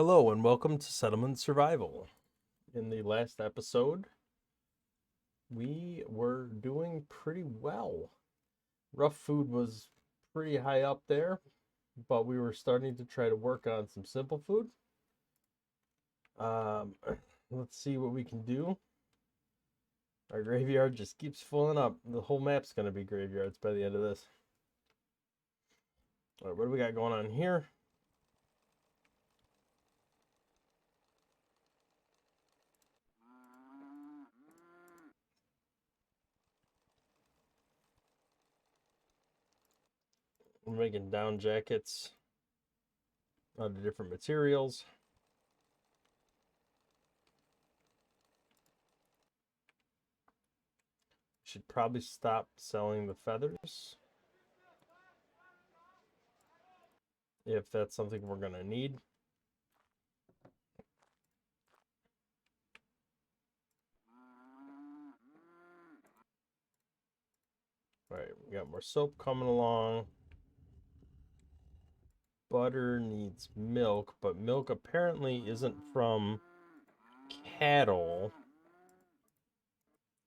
Hello and welcome to Settlement Survival. In the last episode, we were doing pretty well. Rough food was pretty high up there, but we were starting to try to work on some simple food. Um, let's see what we can do. Our graveyard just keeps filling up. The whole map's going to be graveyards by the end of this. All right, what do we got going on here? We're making down jackets out of different materials. Should probably stop selling the feathers if that's something we're going to need. All right, we got more soap coming along. Butter needs milk, but milk apparently isn't from cattle.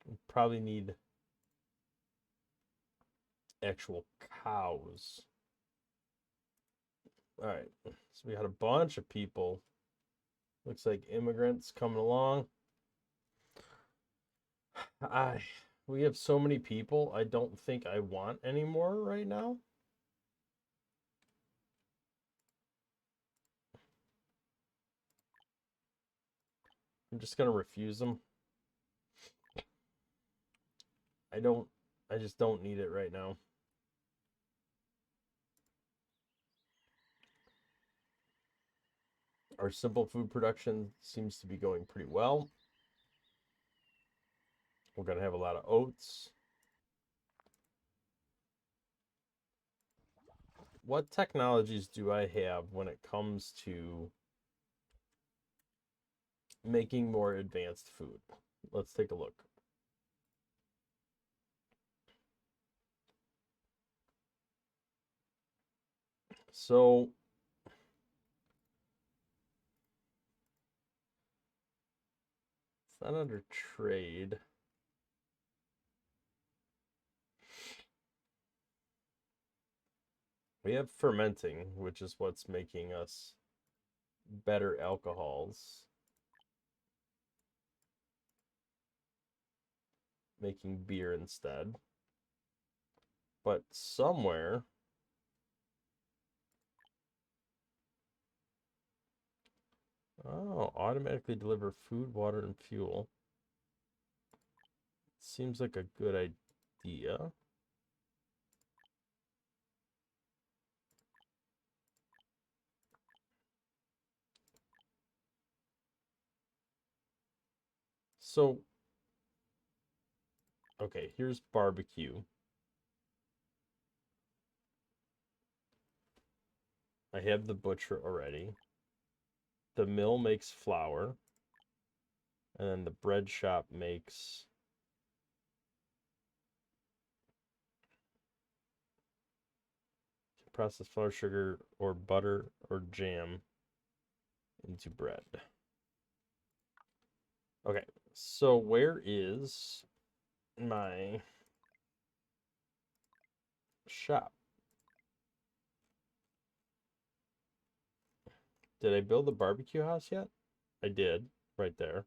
We probably need actual cows. All right, so we got a bunch of people. Looks like immigrants coming along. We have so many people. I don't think I want any more right now. I'm just gonna refuse them. I just don't need it right now. Our simple food production seems to be going pretty well. We're gonna have a lot of oats. What technologies do I have when it comes to making more advanced food? Let's take a look. So it's not under trade. We have fermenting, which is what's making us better alcohols. Making beer instead. But somewhere automatically deliver food, water, and fuel. Seems like a good idea. So, okay, here's barbecue. I have the butcher already. The mill makes flour. And then the bread shop makes processed flour, sugar, or butter or jam into bread. Okay, so where is my shop? Did I build the barbecue house yet? I did, right there.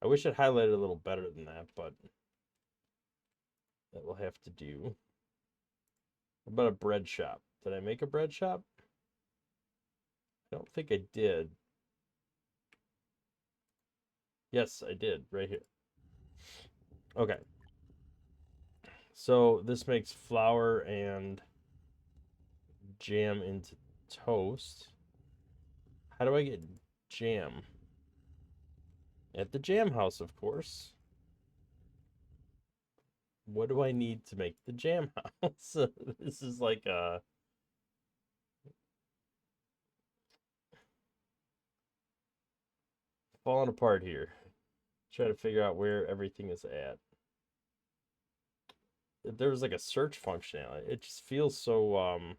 I wish it highlighted a little better than that, but that will have to do. What about a bread shop? Did I make a bread shop? I don't think I did. Yes, I did, right here. Okay. So this makes flour and jam into toast. How do I get jam? At the jam house, of course. What do I need to make the jam house? This is like falling apart here. Try to figure out where everything is at. If there was like a search functionality, it just feels so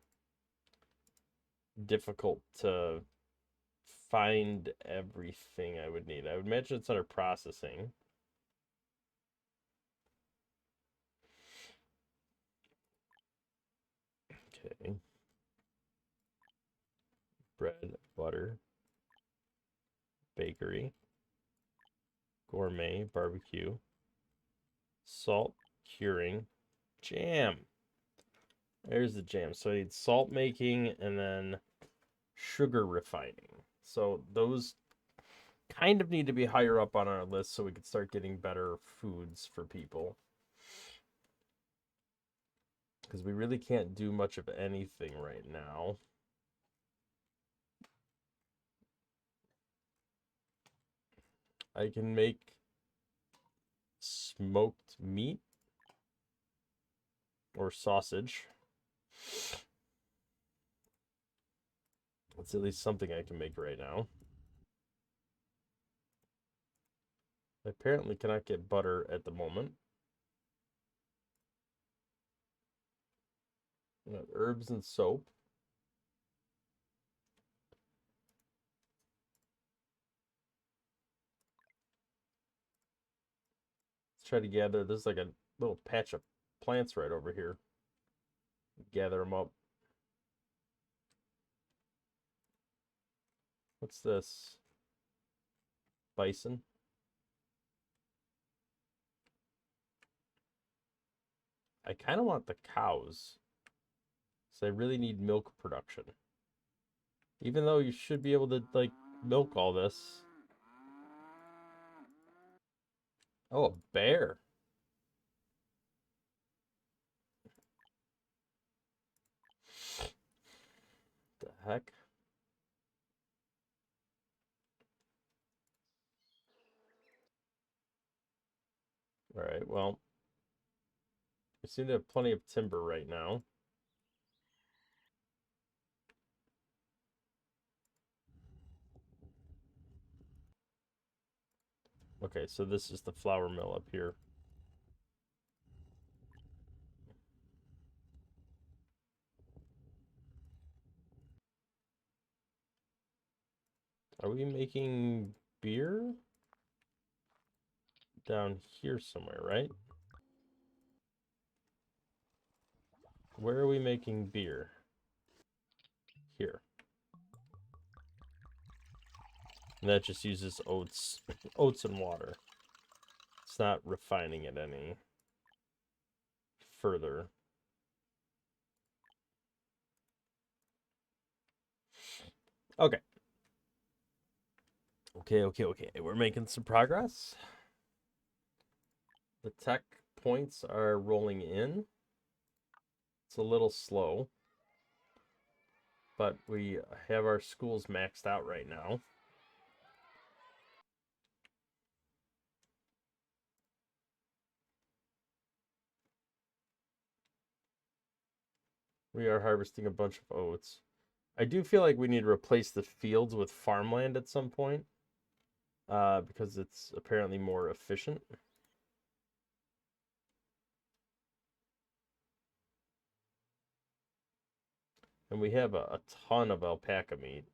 difficult to find everything I would need. I would imagine it's under processing. Okay. Bread, butter, bakery, gourmet, barbecue, salt, curing, jam. There's the jam. So I need salt making and then sugar refining. So those kind of need to be higher up on our list so we could start getting better foods for people. Because we really can't do much of anything right now. I can make smoked meat or sausage. That's at least something I can make right now. I apparently cannot get butter at the moment. Herbs and soap. Let's try to gather. There's like a little patch of plants right over here. Gather them up. What's this? Bison. I kind of want the cows. So I really need milk production. Even though you should be able to, like, milk all this. Oh, a bear. The heck? Alright, well. We seem to have plenty of timber right now. Okay, so this is the flour mill up here. Are we making beer? Down here somewhere, right? Where are we making beer? Here. And that just uses oats and water. It's not refining it any further. Okay. Okay. We're making some progress. The tech points are rolling in. It's a little slow, but we have our schools maxed out right now. We are harvesting a bunch of oats. I do feel like we need to replace the fields with farmland at some point, because it's apparently more efficient. And we have a ton of alpaca meat.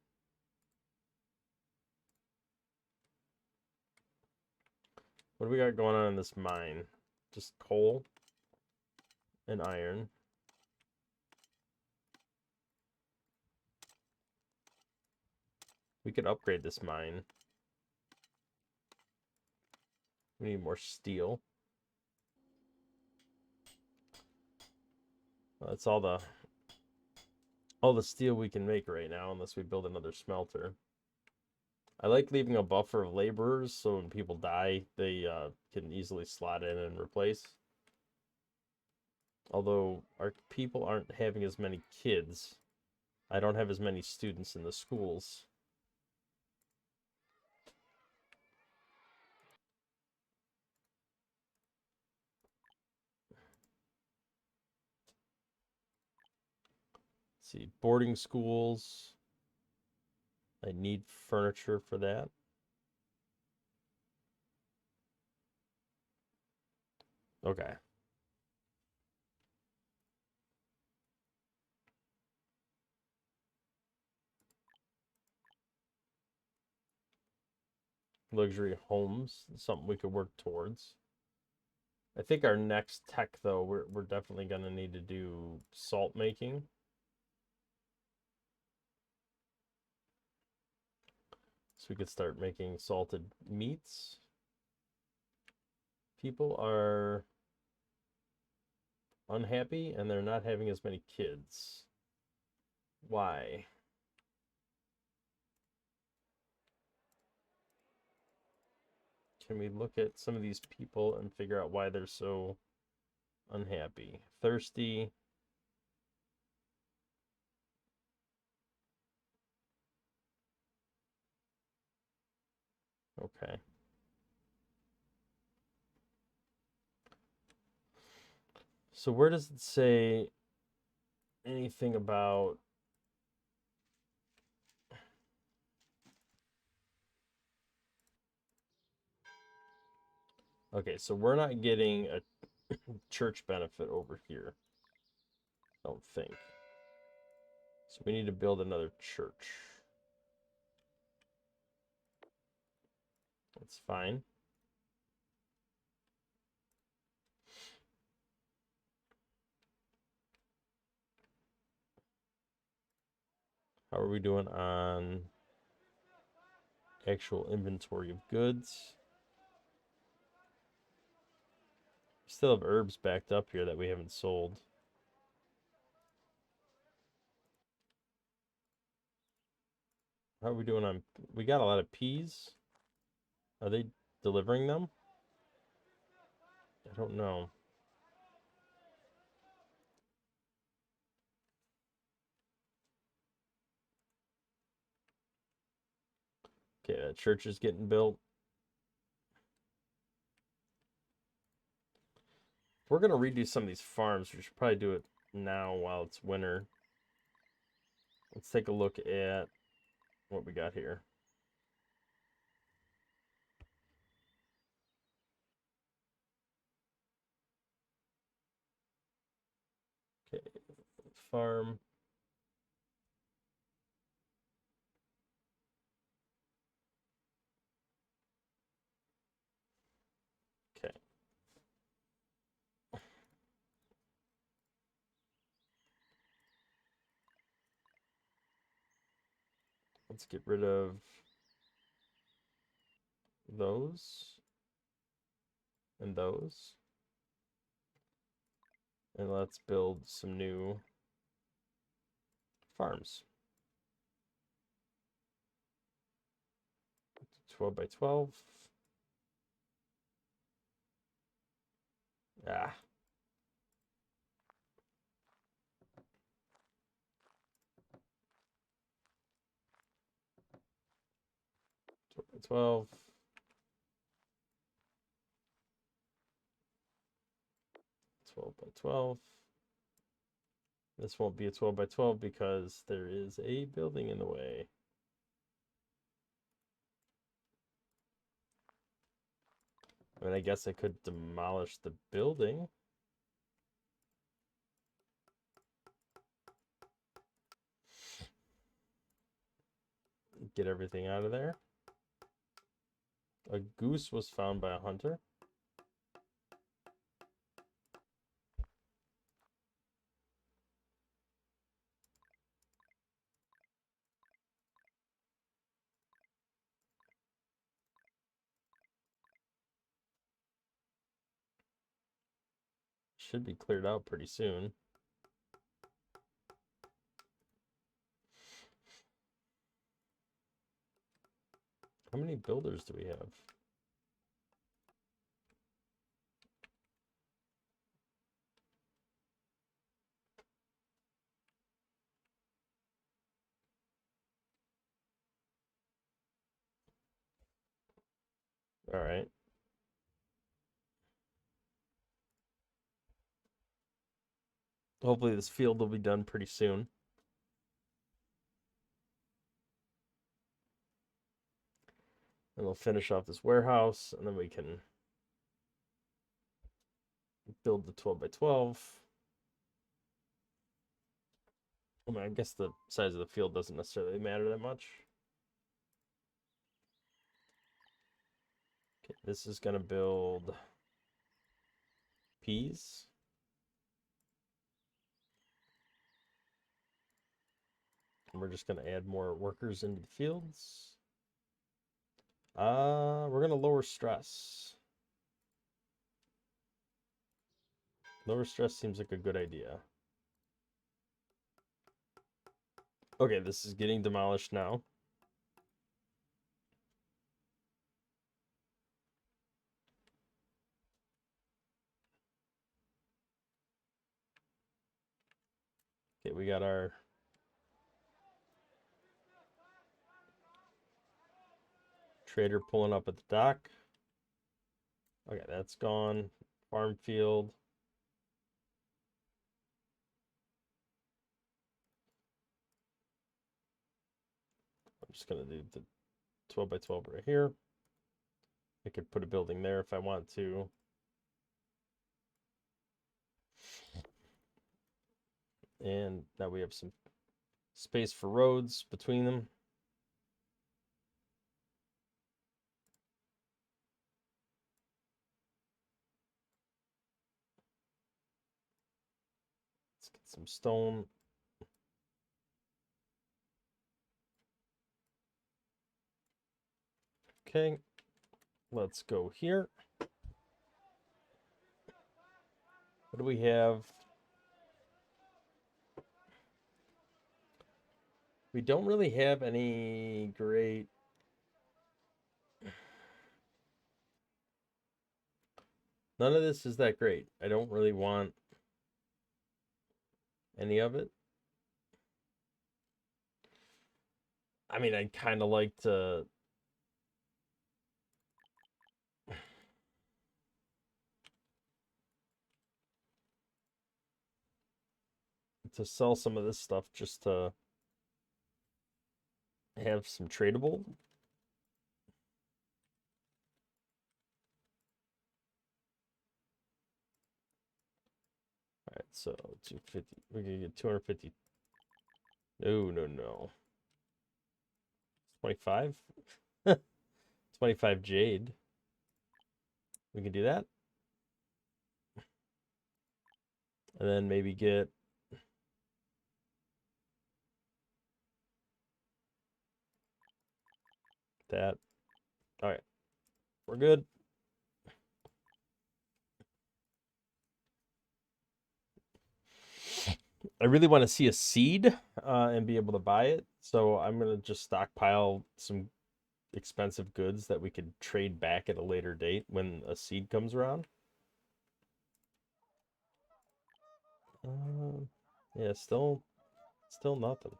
What do we got going on in this mine? Just coal and iron. We could upgrade this mine. We need more steel. Well, that's all the steel we can make right now, unless we build another smelter. I like leaving a buffer of laborers so when people die, they can easily slot in and replace. Although our people aren't having as many kids, I don't have as many students in the schools. Let's see, boarding schools. I need furniture for that. Okay. luxury homes, something we could work towards. I think our next tech, though, we're definitely going to need to do salt making. So we could start making salted meats. People are unhappy and they're not having as many kids. Why? Can we look at some of these people and figure out why they're so unhappy? Thirsty. Okay. So where does it say anything about... Okay, so we're not getting a church benefit over here. I don't think. So we need to build another church. That's fine. How are we doing on actual inventory of goods? We still have herbs backed up here that we haven't sold. How are we doing on... We got a lot of peas. Are they delivering them? I don't know. Okay, that church is getting built. If we're going to redo some of these farms, we should probably do it now while it's winter. Let's take a look at what we got here. Okay, farm. Okay. Let's get rid of those and those. And let's build some new farms. 12 by 12. Ah. 12 by 12. 12 by 12. This won't be a 12 by 12 because there is a building in the way. I mean, I guess I could demolish the building. Get everything out of there. A goose was found by a hunter. Should be cleared out pretty soon. How many builders do we have? All right. Hopefully this field will be done pretty soon. And we'll finish off this warehouse, and then we can build the 12 by 12. I mean, I guess the size of the field doesn't necessarily matter that much. Okay, this is going to build peas. And we're just going to add more workers into the fields. We're going to lower stress. Lower stress seems like a good idea. Okay, this is getting demolished now. Okay, we got our trader pulling up at the dock. Okay, that's gone. Farm field. I'm just going to do the 12 by 12 right here. I could put a building there if I want to. And now we have some space for roads between them. Let's get some stone. Okay, let's go here. What do we have? We don't really have any great... None of this is that great. I don't really want any of it. I mean, I'd kind of like to sell some of this stuff just to have some tradable. All right, so 250. We're gonna get 250. No. 25. 25 jade. We can do that. And then maybe get that. All right, we're good. I really want to see a seed and be able to buy it. So I'm going to just stockpile some expensive goods that we could trade back at a later date when a seed comes around. Yeah, still nothing.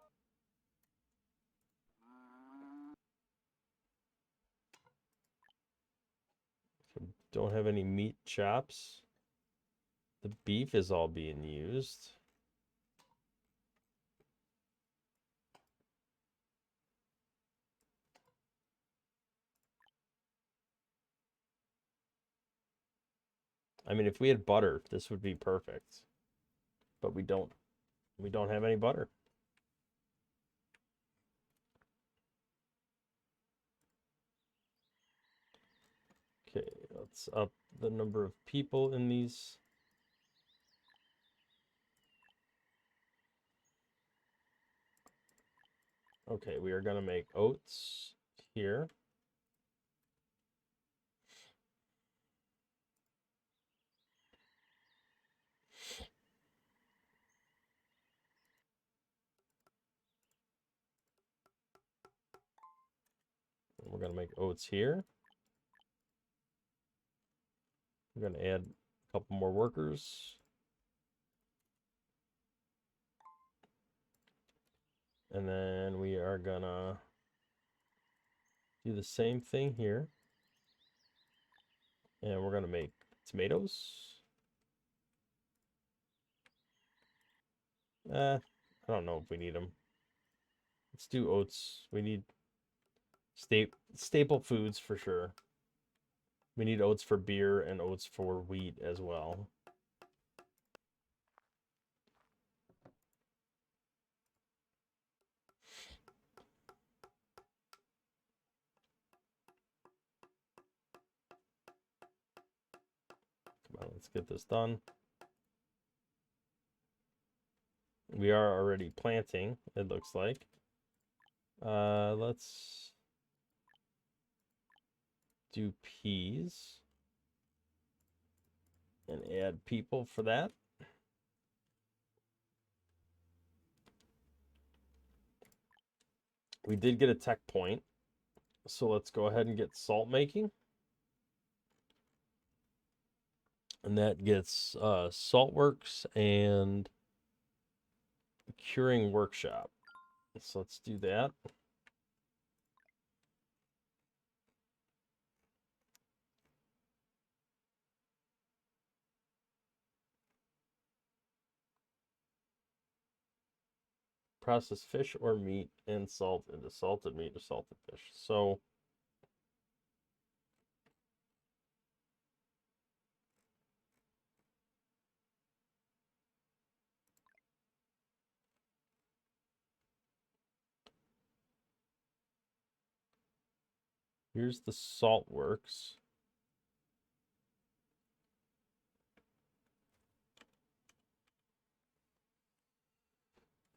Don't have any meat chops. The beef is all being used. I mean, if we had butter, this would be perfect. But we don't have any butter. Okay, let's up the number of people in these. Okay, we are going to make oats here. We're going to make oats here. We're going to add a couple more workers. And then we are going to do the same thing here. And we're going to make tomatoes. I don't know if we need them. Let's do oats. We need staple foods for sure. We need oats for beer and oats for wheat as well. let's get this done. We are already planting, it looks like. Let's do peas and add people for that. We did get a tech point, so let's go ahead and get salt making. And that gets Saltworks and Curing Workshop. So let's do that. Process fish or meat and salt into salted meat or salted fish. So here's the Saltworks.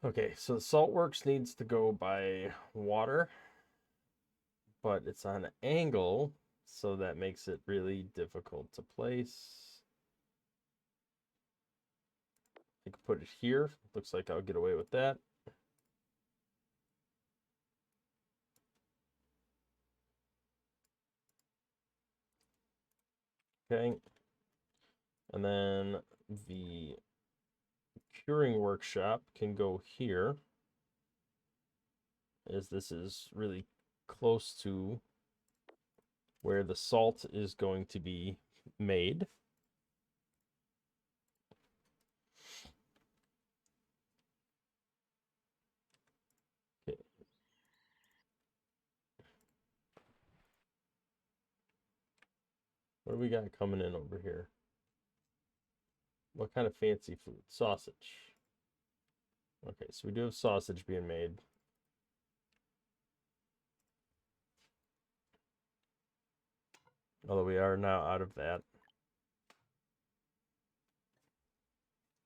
Okay, so the Saltworks needs to go by water, but it's on an angle, so that makes it really difficult to place. I could put it here. Looks like I'll get away with that. Okay. And then the Curing Workshop can go here, as this is really close to where the salt is going to be made. Okay. What do we got coming in over here? What kind of fancy food? Sausage. Okay, so we do have sausage being made. Although we are now out of that.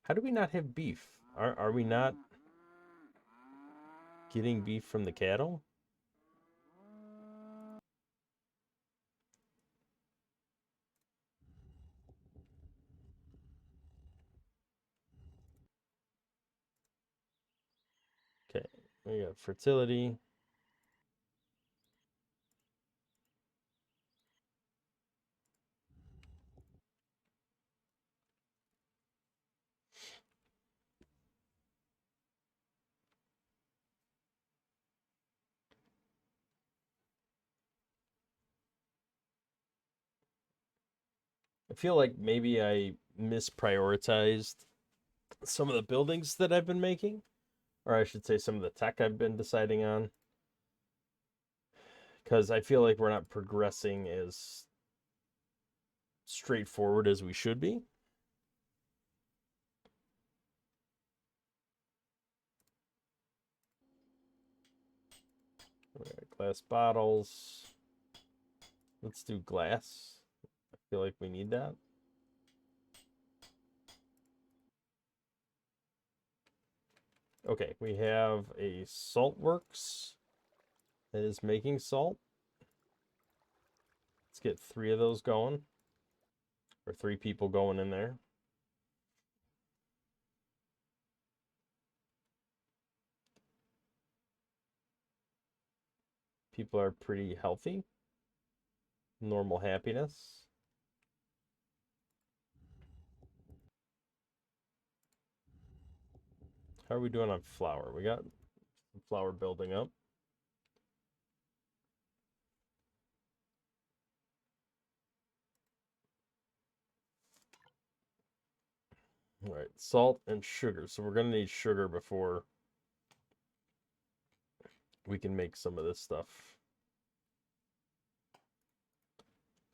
How do we not have beef? Are we not getting beef from the cattle? Okay, we got fertility. I feel like maybe I misprioritized some of the buildings that I've been making, or I should say some of the tech I've been deciding on, because I feel like we're not progressing as straightforward as we should be. We got glass bottles. Let's do glass. I feel like we need that. Okay, we have a salt works that is making salt. Let's get 3 of those going, or 3 people going in there. People are pretty healthy. Normal happiness. How are we doing on flour? We got some flour building up. All right, salt and sugar. So we're going to need sugar before we can make some of this stuff.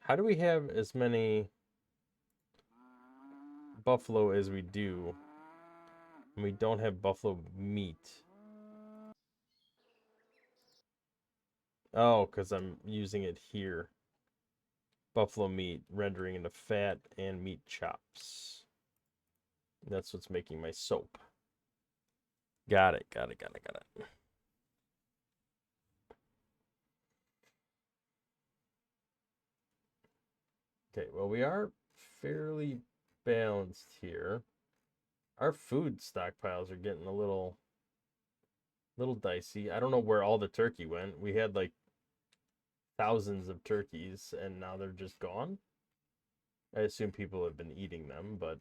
How do we have as many buffalo as we do, and we don't have buffalo meat? Oh, because I'm using it here. buffalo meat, rendering into fat and meat chops. That's what's making my soap. Got it. Okay, well, we are fairly balanced here. Our food stockpiles are getting a little dicey. I don't know where all the turkey went. We had like thousands of turkeys and now they're just gone. I assume people have been eating them, but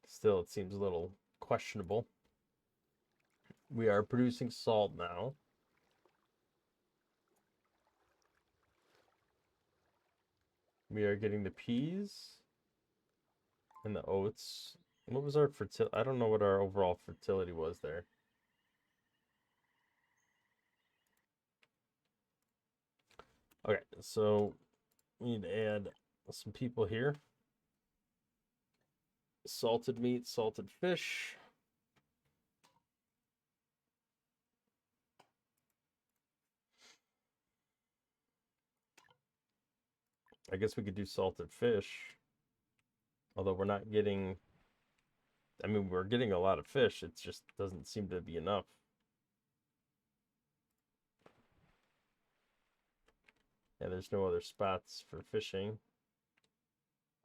still it seems a little questionable. We are producing salt now. We are getting the peas and the oats. What was our fertility? I don't know what our overall fertility was there. Okay, so we need to add some people here. Salted meat, salted fish. I guess we could do salted fish. Although we're not getting, I mean, we're getting a lot of fish. It just doesn't seem to be enough. Yeah, there's no other spots for fishing.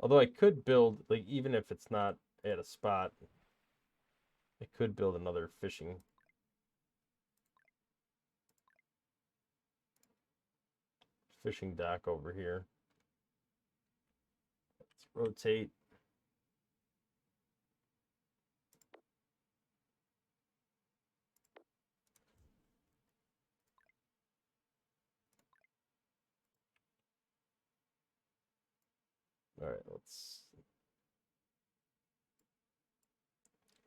Although I could build, like, even if it's not at a spot, I could build another fishing dock over here. Let's rotate. All right, let's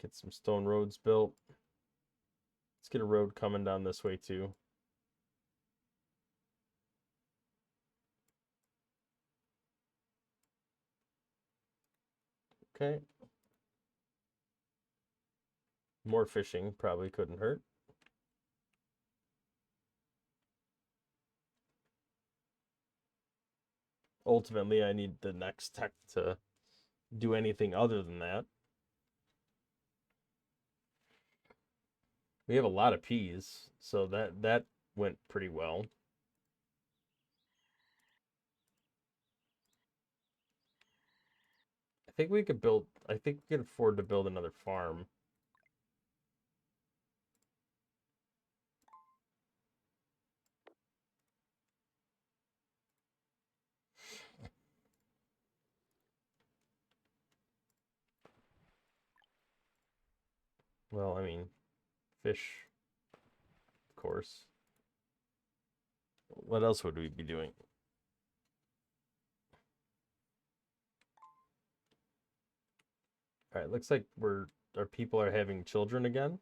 get some stone roads built. Let's get a road coming down this way too. Okay. More fishing probably couldn't hurt. Ultimately, I need the next tech to do anything other than that. We have a lot of peas, so that went pretty well. I think we can afford to build another farm. Well, I mean, fish, of course. What else would we be doing? All right, looks like our people are having children again,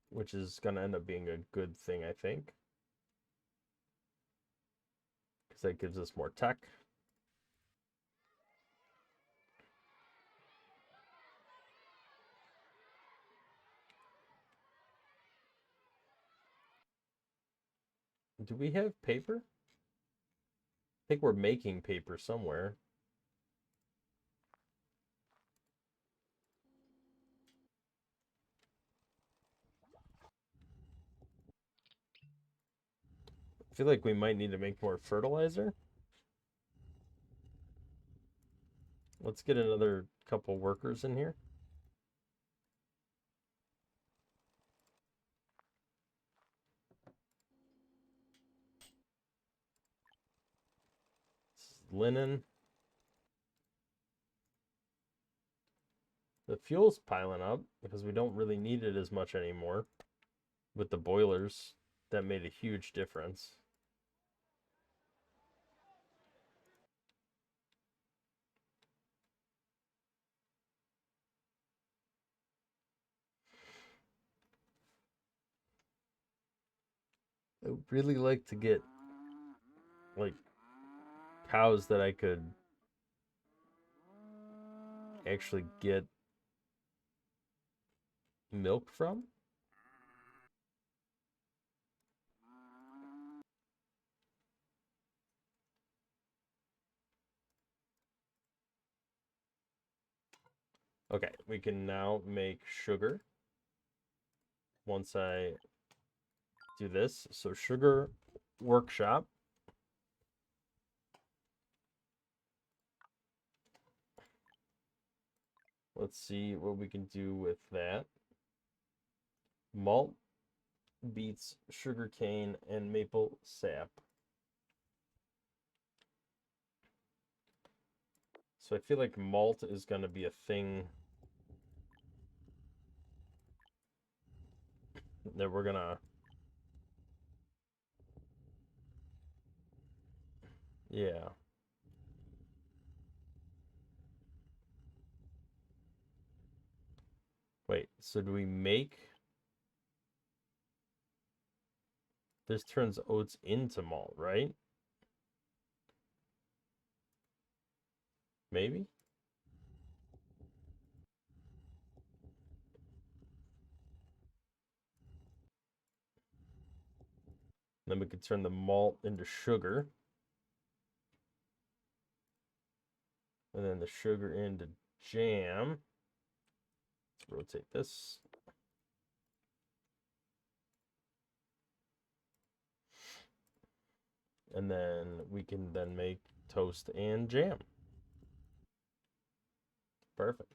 which is gonna end up being a good thing, I think, because that gives us more tech. Do we have paper? I think we're making paper somewhere. I feel like we might need to make more fertilizer. Let's get another couple workers in here. Linen. The fuel's piling up because we don't really need it as much anymore with the boilers. That made a huge difference. I would really like to get like cows that I could actually get milk from. Okay, we can now make sugar once I do this. So sugar workshop. Let's see what we can do with that. Malt, beets, sugar cane, and maple sap. So I feel like malt is going to be a thing that we're going to... Yeah. Wait, so do we make... This turns oats into malt, right? Maybe? Then we could turn the malt into sugar. And then the sugar into jam. Let's rotate this. And then we can then make toast and jam. Perfect.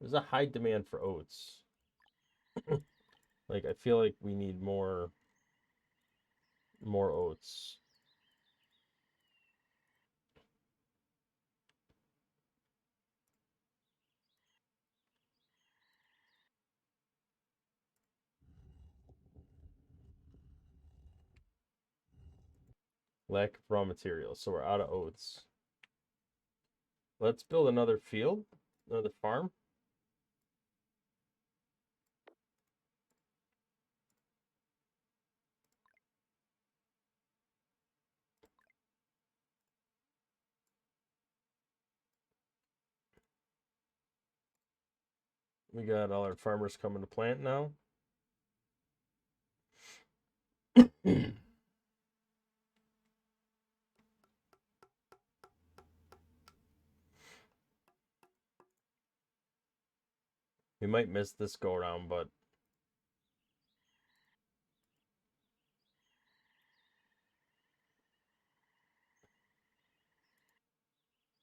There's a high demand for oats. Like, I feel like we need more oats. Lack of raw materials, so we're out of oats. Let's build another field, another farm. We got all our farmers coming to plant now. We might miss this go around, but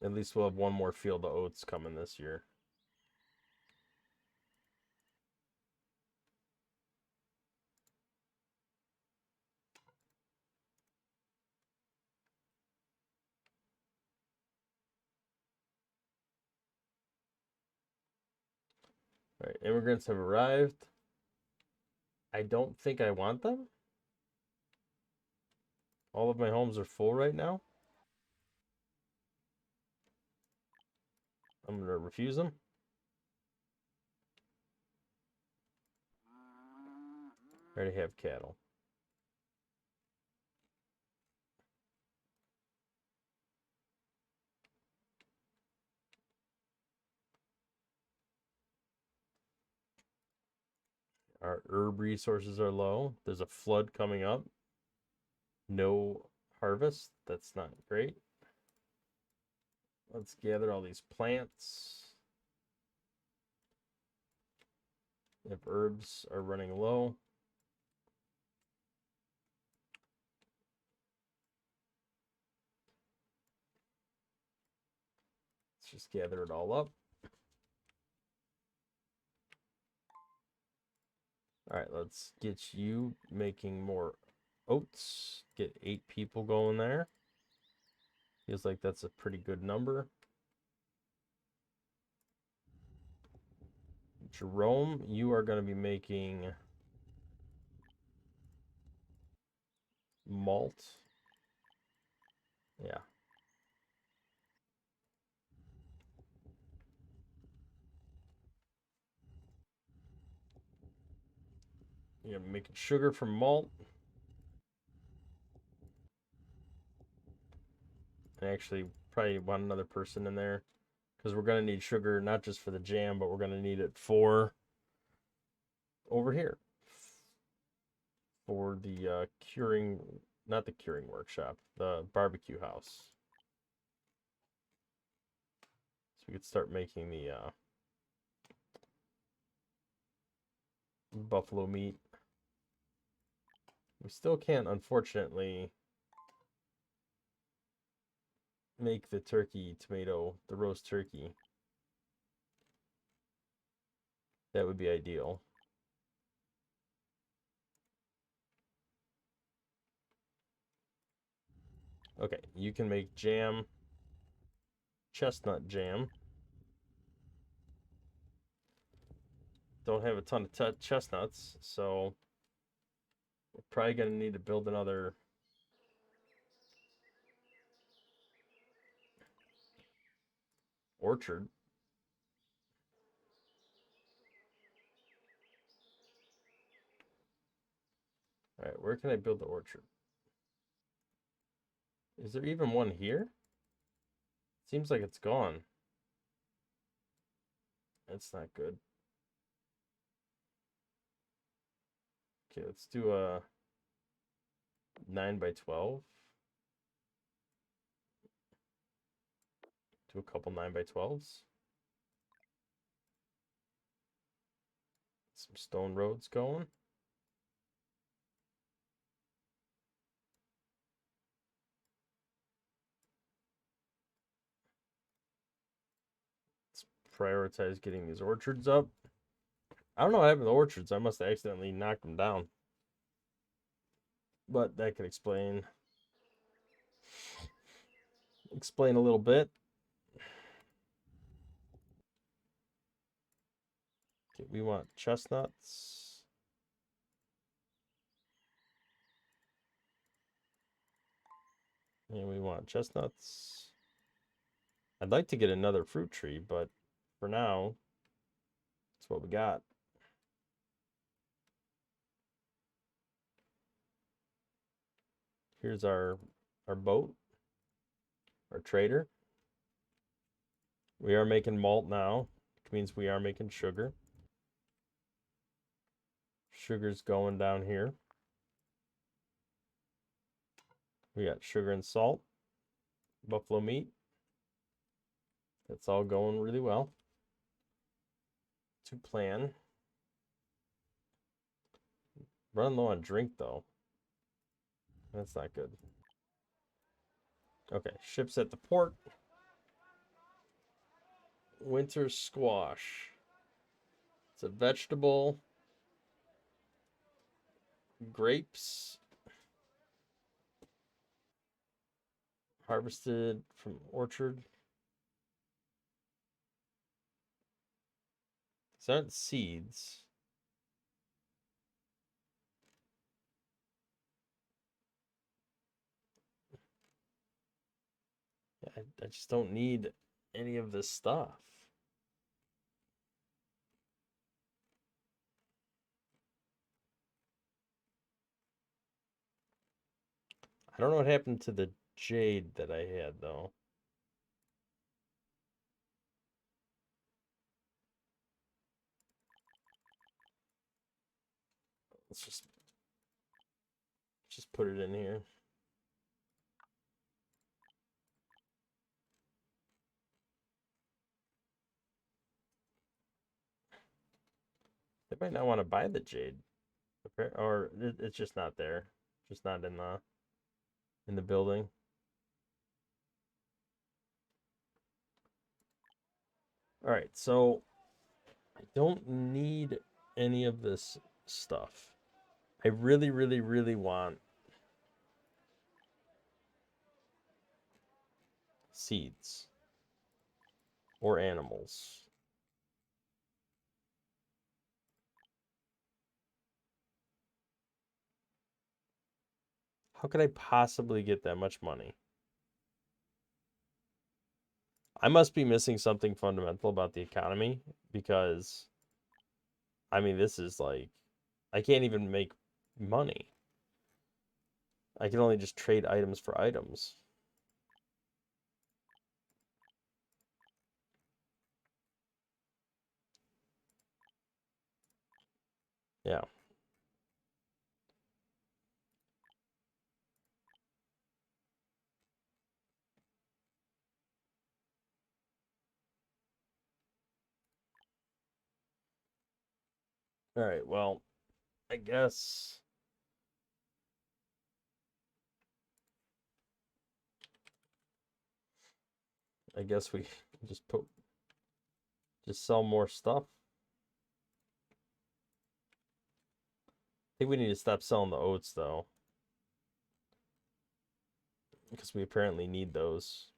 at least we'll have one more field of oats coming this year. All right, immigrants have arrived. I don't think I want them. All of my homes are full right now. I'm going to refuse them. I already have cattle. Our herb resources are low. There's a flood coming up. No harvest. That's not great. Let's gather all these plants. If herbs are running low. Let's just gather it all up. All right, let's get you making more oats. Get 8 people going there. Feels like that's a pretty good number. Jerome, you are going to be making malt. Yeah. You're making sugar from malt. I actually probably want another person in there because we're going to need sugar not just for the jam, but we're going to need it for over here for the curing, not the curing workshop, the barbecue house. we could start making the buffalo meat. We still can't, unfortunately, make the turkey tomato, the roast turkey. That would be ideal. Okay, you can make jam, chestnut jam. Don't have a ton of chestnuts, so we're probably going to need to build another orchard. All right, where can I build the orchard? Is there even one here? Seems like it's gone. That's not good. Okay, let's do a 9 by 12. Do a couple 9 by 12s. Some stone roads going. Let's prioritize getting these orchards up. I don't know what happened to the orchards. I must have accidentally knocked them down. But that could explain a little bit. Okay, we want chestnuts. And we want chestnuts. I'd like to get another fruit tree, but for now, that's what we got. Here's our boat, our trader. We are making malt now, which means we are making sugar. Sugar's going down here. We got sugar and salt, buffalo meat. That's all going really well. To plan. Running low on drink though. That's not good. Okay, ships at the port. Winter squash. It's a vegetable. Grapes. Harvested from orchard. These aren't seeds. I just don't need any of this stuff. I don't know what happened to the jade that I had though. Let's just put it in here. They might not want to buy the jade, or it's just not there, just not in the building. All right, so I don't need any of this stuff. I really, really, really want seeds or animals. How could I possibly get that much money? I must be missing something fundamental about the economy because, I mean, this is like, I can't even make money. I can only just trade items for items. Yeah. All right, well, I guess we just sell more stuff. I think we need to stop selling the oats though, because we apparently need those.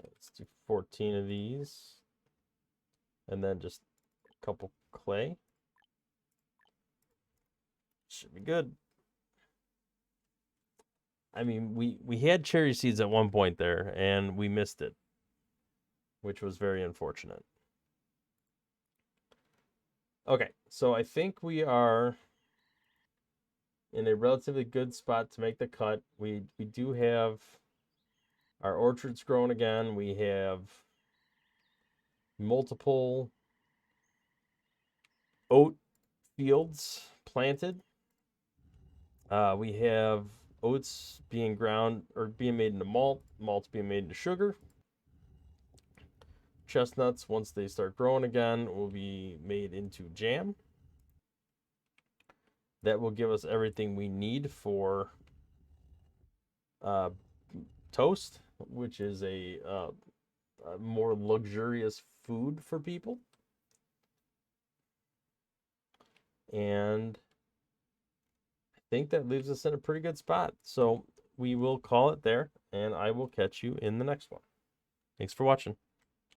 Let's do 14 of these. And then just a couple clay. Should be good. I mean, we had cherry seeds at one point there, and we missed it, which was very unfortunate. Okay, so I think we are in a relatively good spot to make the cut. We do have our orchards growing again. We have multiple oat fields planted. We have oats being ground or being made into malt, malts being made into sugar. Chestnuts, once they start growing again, will be made into jam. That will give us everything we need for toast, which is a more luxurious food for people. And I think that leaves us in a pretty good spot. So we will call it there, and I will catch you in the next one. Thanks for watching.